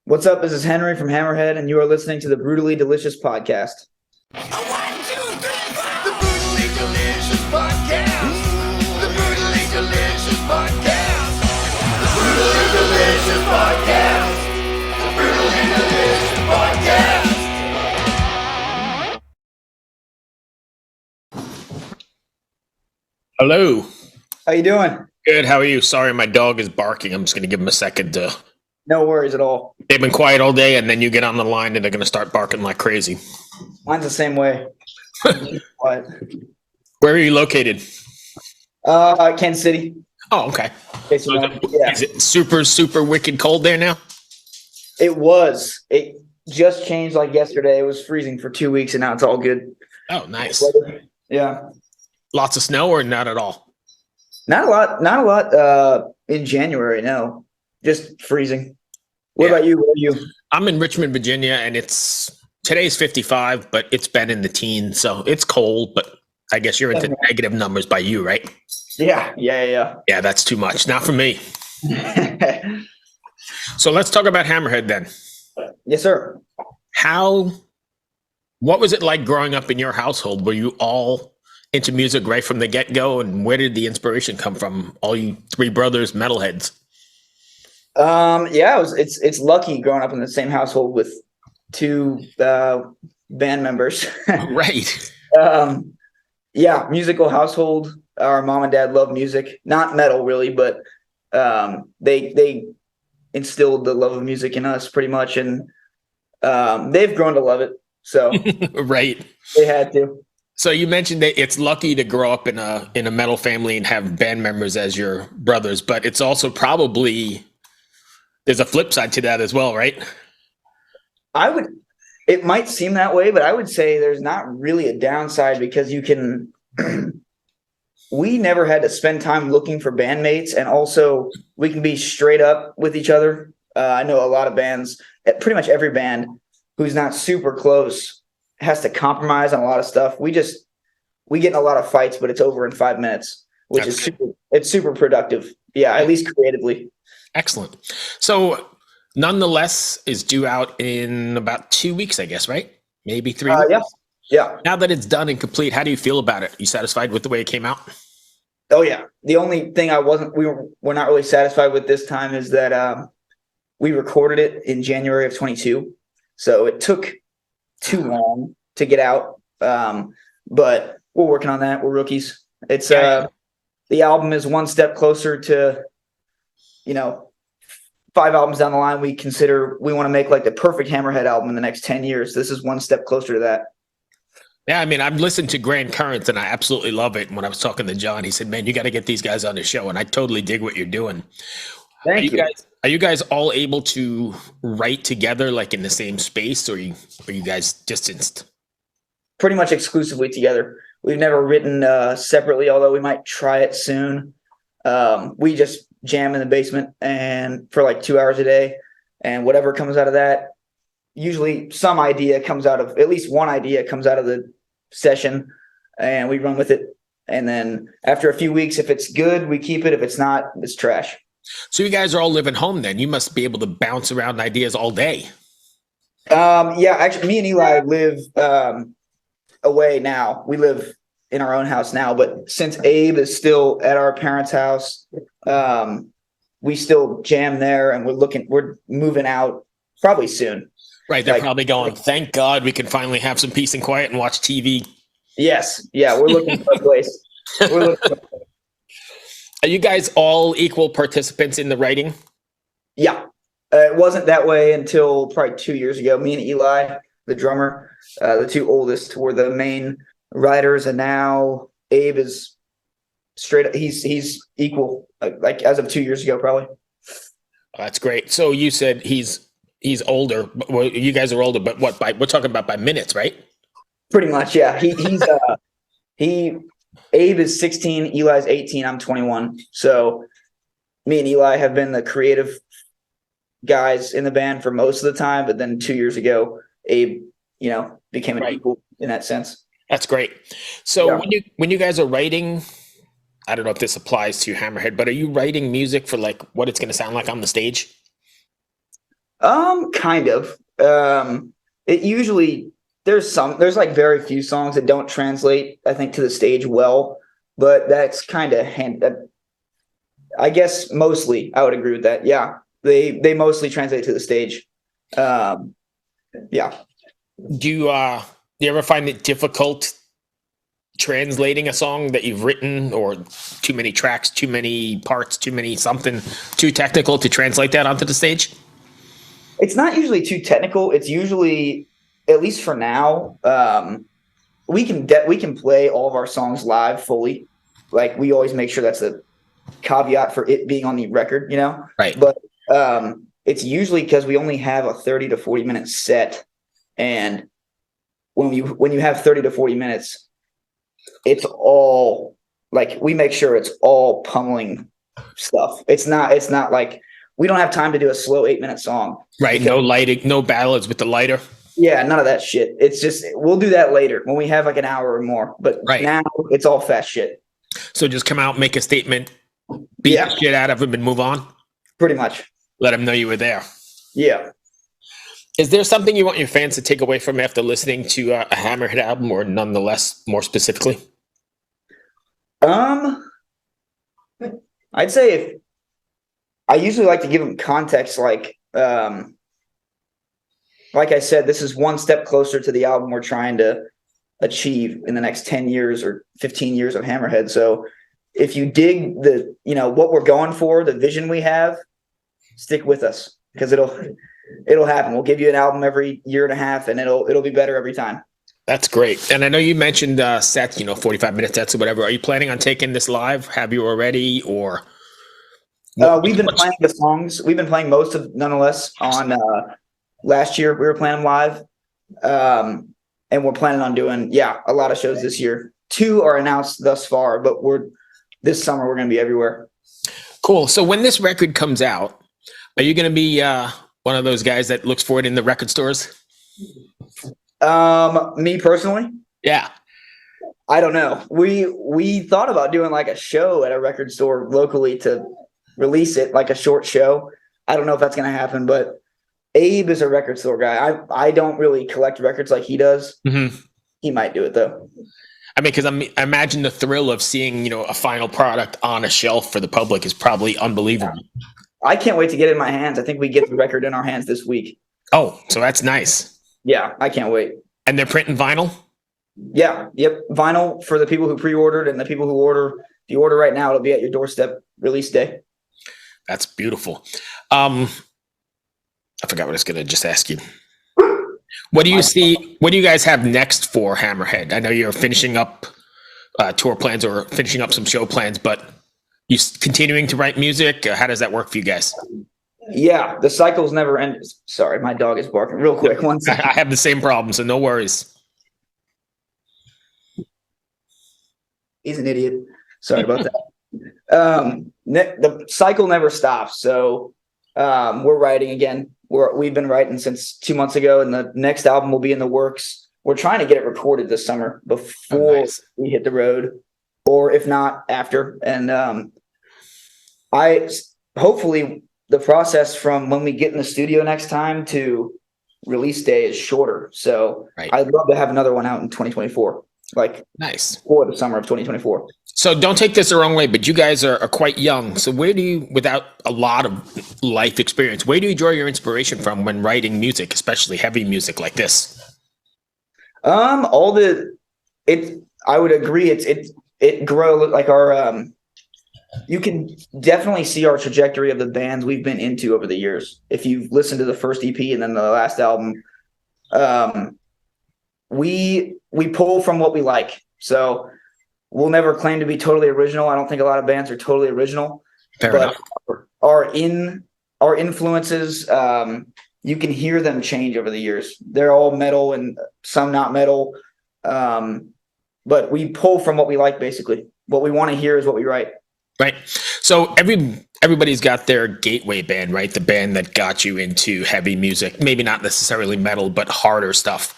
What's up? This is Henry from Hammerhead, and you are listening to the Brutally Delicious Podcast. The Brutally Delicious Podcast. The Brutally Delicious Podcast. The Brutally Delicious Podcast. The Brutally Delicious Podcast. Hello. How you doing? Good. How are you? Sorry, my dog is barking. I'm just going to give him a second to... No worries at all. They've been quiet all day, and then you get on the line, and they're going to start barking like crazy. Mine's the same way. Quiet. Where are you located? Kansas City. Oh, okay. Okay, so yeah. Is it super, super wicked cold there now? It was. It just changed like yesterday. It was freezing for 2 weeks, and now it's all good. Oh, nice. Yeah. Lots of snow or not at all? Not a lot. Not a lot. In January, no. Just freezing. What about you? Where are you? I'm in Richmond, Virginia, and today's 55, but it's been in the teens, so it's cold, but I guess you're into negative numbers by you, right? Yeah. Yeah, that's too much. Not for me. So let's talk about Hammerhead then. Yes, sir. What was it like growing up in your household? Were you all into music right from the get-go, and where did the inspiration come from? All you three brothers, metalheads. Yeah, it's lucky growing up in the same household with two band members. Right. Yeah, musical household. Our mom and dad love music, not metal really, but they instilled the love of music in us pretty much, and they've grown to love it. So right, they had to. So you mentioned that it's lucky to grow up in a metal family and have band members as your brothers, but it's also probably there's a flip side to that as well, right? It might seem that way, but I would say there's not really a downside because you can, we never had to spend time looking for bandmates, and also we can be straight up with each other. I know a lot of bands, pretty much every band who's not super close has to compromise on a lot of stuff. We get in a lot of fights, but it's over in 5 minutes, which is super productive. Yeah, at least creatively. Excellent. So Nonetheless is due out in about 2 weeks, I guess, right? Maybe 3 weeks? Yeah. Now that it's done and complete, how do you feel about it? You satisfied with the way it came out? Oh, yeah. The only thing we're not really satisfied with this time is that we recorded it in January of 22. So it took too long to get out. But we're working on that. We're rookies. It's the album is one step closer to, 5 albums down the line. We want to make like the perfect Hammerhead album in the next 10 years. This is one step closer to that. Yeah, I mean, I've listened to Grand Currents and I absolutely love it. And when I was talking to John, he said, man, you got to get these guys on the show. And I totally dig what you're doing. Thank you. Are you guys all able to write together, like in the same space, or are you guys distanced? Pretty much exclusively together. We've never written separately, although we might try it soon. We just jam in the basement and for like 2 hours a day, and whatever comes out of that, usually some idea comes out of, at least one idea comes out of the session, and we run with it. And then after a few weeks, if it's good, we keep it. If it's not, it's trash. So you guys are all living home then. You must be able to bounce around ideas all day. Yeah, actually, me and Eli live away now. We live in our own house now, but since Abe is still at our parents' house, we still jam there, and we're moving out probably soon. Right. They're probably going, thank God we can finally have some peace and quiet and watch TV. Yes. Yeah. We're looking for a place. Are you guys all equal participants in the writing? Yeah. It wasn't that way until probably 2 years ago. Me and Eli, the drummer, the two oldest, were the main writers, and now Abe is straight up. He's equal, like as of 2 years ago, probably. Oh, that's great. So you said he's older. Well, you guys are older, but what? We're talking about by minutes, right? Pretty much, yeah. Abe is 16, Eli's 18, I'm 21. So me and Eli have been the creative guys in the band for most of the time, but then 2 years ago, Abe, became an equal in that sense. That's great. So when you guys are writing, I don't know if this applies to Hammerhead, but are you writing music for like what it's going to sound like on the stage? Kind of. It usually there's like very few songs that don't translate, I think, to the stage well, but that's kind of I guess mostly I would agree with that. Yeah, they mostly translate to the stage. Yeah. Do you ever find it difficult translating a song that you've written, or too many tracks, too many parts, too many something too technical to translate that onto the stage? It's not usually too technical. It's usually, at least for now, we can play all of our songs live fully. Like we always make sure that's a caveat for it being on the record, you know? Right. But it's usually because we only have a 30 to 40 minute set. And when you have 30 to 40 minutes, it's all like we make sure it's all pummeling stuff. It's not like we don't have time to do a slow 8-minute song. Right. No lighting, no ballads with the lighter. Yeah, none of that shit. It's just we'll do that later when we have like an hour or more. But right now it's all fast shit. So just come out, make a statement, beat the shit out of them, and move on. Pretty much. Let them know you were there. Yeah. Is there something you want your fans to take away from after listening to a Hammerhedd album, or nonetheless, more specifically? I'd say if I usually like to give them context, like I said, this is one step closer to the album we're trying to achieve in the next 10 years or 15 years of Hammerhedd. So if you dig what we're going for, the vision we have, stick with us because it'll happen. We'll give you an album every year and a half and it'll be better every time. That's great. And I know you mentioned sets, 45-minute sets or whatever. Are you planning on taking this live? Have you already, or? We've been playing the songs. We've been playing most of Nonetheless on last year. We were playing live. And we're planning on doing, a lot of shows this year. 2 are announced thus far, but this summer we're going to be everywhere. Cool. So when this record comes out, are you going to be one of those guys that looks for it in the record stores? Me personally? Yeah. I don't know. We thought about doing like a show at a record store locally to release it, like a short show. I don't know if that's going to happen, but Abe is a record store guy. I don't really collect records like he does. Mm-hmm. He might do it though. I mean, because I imagine the thrill of seeing, a final product on a shelf for the public is probably unbelievable. I can't wait to get it in my hands. I think we get the record in our hands this week. Oh, so that's nice. Yeah, I can't wait. And they're printing vinyl? Yeah. Yep. Vinyl for the people who pre-ordered and the people who order. If you order right now, it'll be at your doorstep release day. That's beautiful. I forgot what I was going to just ask you. What do you see? What do you guys have next for Hammerhedd? I know you're finishing up tour plans or finishing up some show plans, but you continuing to write music? How does that work for you guys? Yeah, the cycle's never end. Sorry, my dog is barking real quick. One second. I have the same problem, so no worries. He's an idiot. Sorry about that. The cycle never stops. So we're writing again. We've been writing since 2 months ago, and the next album will be in the works. We're trying to get it recorded this summer before we hit the road, or if not, after. And hopefully the process from when we get in the studio next time to release day is shorter. So I'd love to have another one out in 2024, nice, for the summer of 2024. So don't take this the wrong way, but you guys are quite young. So where do you, without a lot of life experience, where do you draw your inspiration from when writing music, especially heavy music like this? I would agree. It grows like our, you can definitely see our trajectory of the bands we've been into over the years. If you've listened to the first EP and then the last album, we pull from what we like. So we'll never claim to be totally original. I don't think a lot of bands are totally original. Fair enough. Our influences, you can hear them change over the years. They're all metal and some not metal. But we pull from what we like, basically. What we want to hear is what we write. Right. So everybody's got their gateway band, right? The band that got you into heavy music, maybe not necessarily metal, but harder stuff.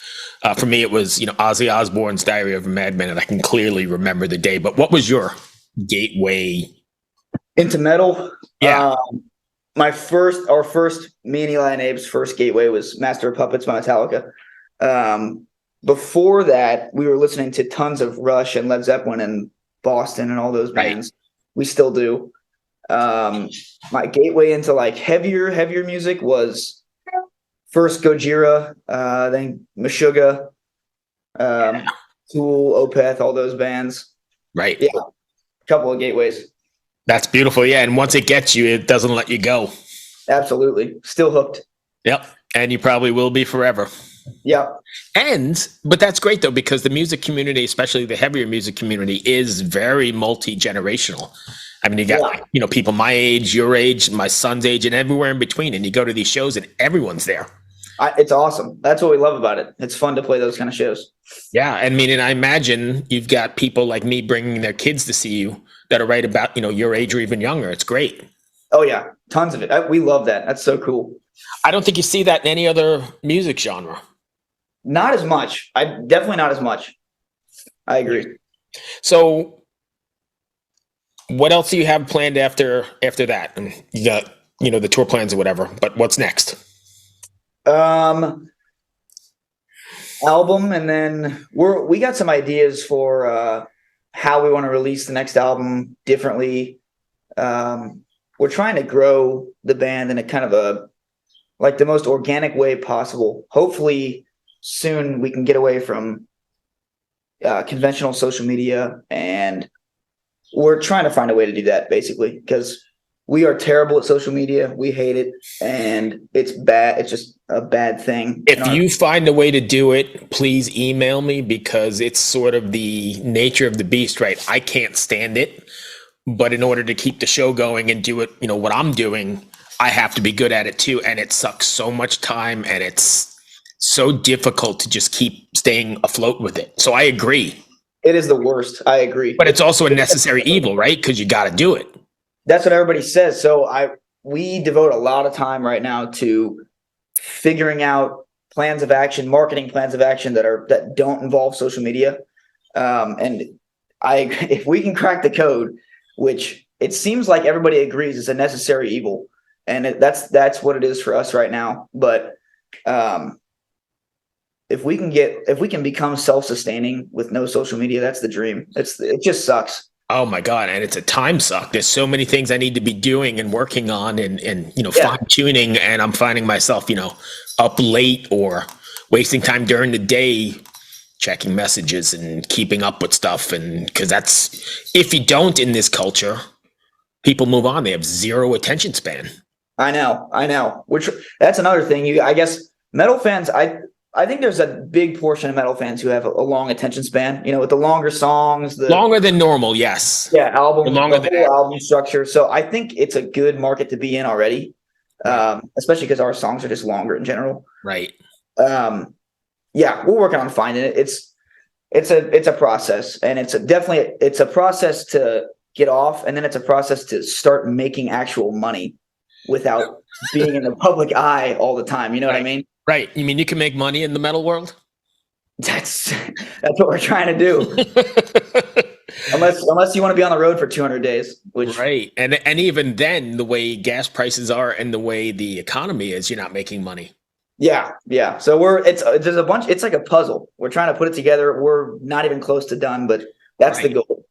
For me, it was, Ozzy Osbourne's Diary of a Madman, and I can clearly remember the day. But what was your gateway into metal? Yeah, our first, me and Eli and Abe's first gateway was Master of Puppets by Metallica. Before that, we were listening to tons of Rush and Led Zeppelin and Boston and all those bands. We still do. My gateway into like heavier music was first Gojira, then Meshuggah, Tool, Opeth, all those bands. Right. Yeah, a couple of gateways. That's beautiful. Yeah, and once it gets you, it doesn't let you go. Absolutely, still hooked. Yep, and you probably will be forever. Yeah. But that's great though, because the music community, especially the heavier music community, is very multi-generational. I mean, you got people my age, your age, my son's age, and everywhere in between. And you go to these shows and everyone's there. It's awesome. That's what we love about it. It's fun to play those kind of shows. Yeah, I mean, and I imagine you've got people like me bringing their kids to see you that are right about your age or even younger. It's great. Oh yeah, tons of it. We love that. That's so cool. I don't think you see that in any other music genre. Not as much. Definitely not as much. I agree. So what else do you have planned after that? And you got, the tour plans or whatever, but what's next? Album, and then we got some ideas for how we want to release the next album differently. We're trying to grow the band in a kind of the most organic way possible. Hopefully soon we can get away from conventional social media, and we're trying to find a way to do that basically, because we are terrible at social media. We hate it, and it's bad. It's just a bad thing. If you find a way to do it, please email me, because it's sort of the nature of the beast, right? I can't stand it, but in order to keep the show going and do it, what I'm doing, I have to be good at it too. And it sucks so much time, and it's so difficult to just keep staying afloat with it. So I agree. It is the worst. I agree. But it's also a necessary evil, right? Because you got to do it. That's what everybody says. So we devote a lot of time right now to figuring out plans of action, marketing plans of action that don't involve social media. And if we can crack the code, which it seems like everybody agrees is a necessary evil, and that's what it is for us right now. But if we can become self-sustaining with no social media, that's the dream. It just sucks. Oh my God. And it's a time suck. There's so many things I need to be doing and working on and fine tuning. And I'm finding myself, up late or wasting time during the day, checking messages and keeping up with stuff. And because if you don't in this culture, people move on. They have zero attention span. I know. That's another thing. I guess metal fans, I think there's a big portion of metal fans who have a long attention span, with the longer songs. Longer than normal, yes. Yeah, album structure. So I think it's a good market to be in already, especially because our songs are just longer in general. Right. Yeah, we're working on finding it. It's a process, and it's a process to get off, and then it's a process to start making actual money without being in the public eye all the time. You know what I mean? Right. You mean you can make money in the metal world? That's what we're trying to do. unless you want to be on the road for 200 days. Right. And even then, the way gas prices are and the way the economy is, you're not making money. Yeah. So there's a bunch. It's like a puzzle. We're trying to put it together. We're not even close to done, but that's the goal.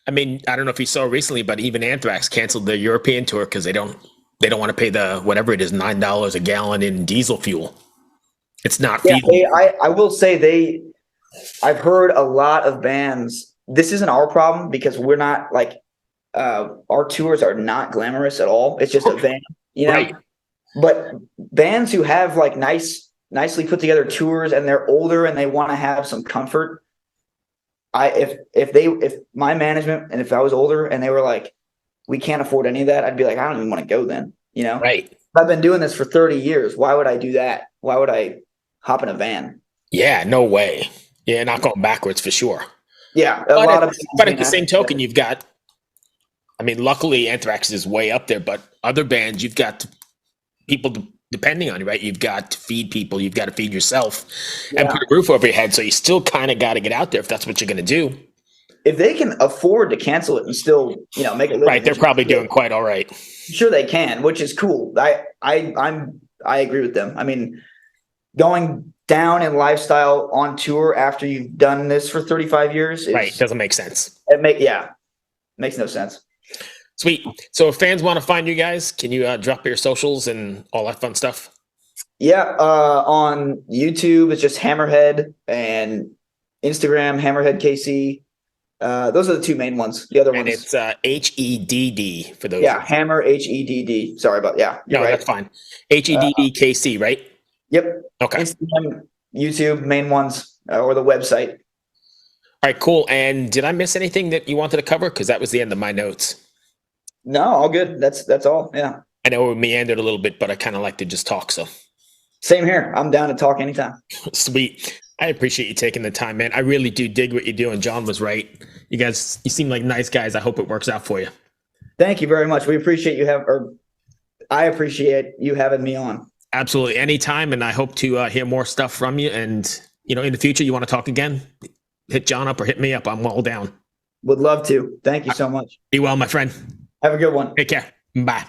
I mean, I don't know if you saw recently, but even Anthrax canceled their European tour because they don't want to pay the whatever it is, $9 a gallon in diesel fuel. It's not feasible. I will say I've heard a lot of bands. This isn't our problem because we're not our tours are not glamorous at all. It's just a van, Right. But bands who have nicely put together tours and they're older and they want to have some comfort. If my management and if I was older and they were like, we can't afford any of that, I'd be like, I don't even want to go then. Right. I've been doing this for 30 years. Why would I do that? Why would I hop in a van? Yeah, no way. Yeah, not going backwards for sure. Yeah. But at the same token, you've got, luckily Anthrax is way up there, but other bands, you've got people depending on you, right? You've got to feed people. You've got to feed yourself and put a roof over your head. So you still kind of got to get out there if that's what you're going to do. if they can afford to cancel it and still, make a living. Right. They're probably doing quite all right. Sure they can, which is cool. I agree with them. I mean, going down in lifestyle on tour after you've done this for 35 years doesn't make sense. Makes no sense. Sweet. So if fans want to find you guys, can you drop your socials and all that fun stuff? Yeah, on YouTube it's just Hammerhead, and Instagram Hammerhead KC. Those are the two main ones. The other And ones, it's HEDD for those. yeah, Hammer HEDD. Sorry about you're No, right. that's fine. HEDDKC, right? Yep. Okay. Instagram, YouTube, main ones, or the website. All right, cool. And did I miss anything that you wanted to cover? Because that was the end of my notes. No, all good. That's all. Yeah. I know we meandered a little bit, but I kind of like to just talk. So Same here. I'm down to talk anytime. sweet. I appreciate you taking the time, man. I really do dig what you do. And John was right. You seem like nice guys. I hope it works out for you. Thank you very much. We appreciate I appreciate you having me on. Absolutely. Anytime. And I hope to hear more stuff from you. And, in the future, you want to talk again, hit John up or hit me up. I'm all down. Would love to. Thank you so much. Be well, my friend. Have a good one. Take care. Bye.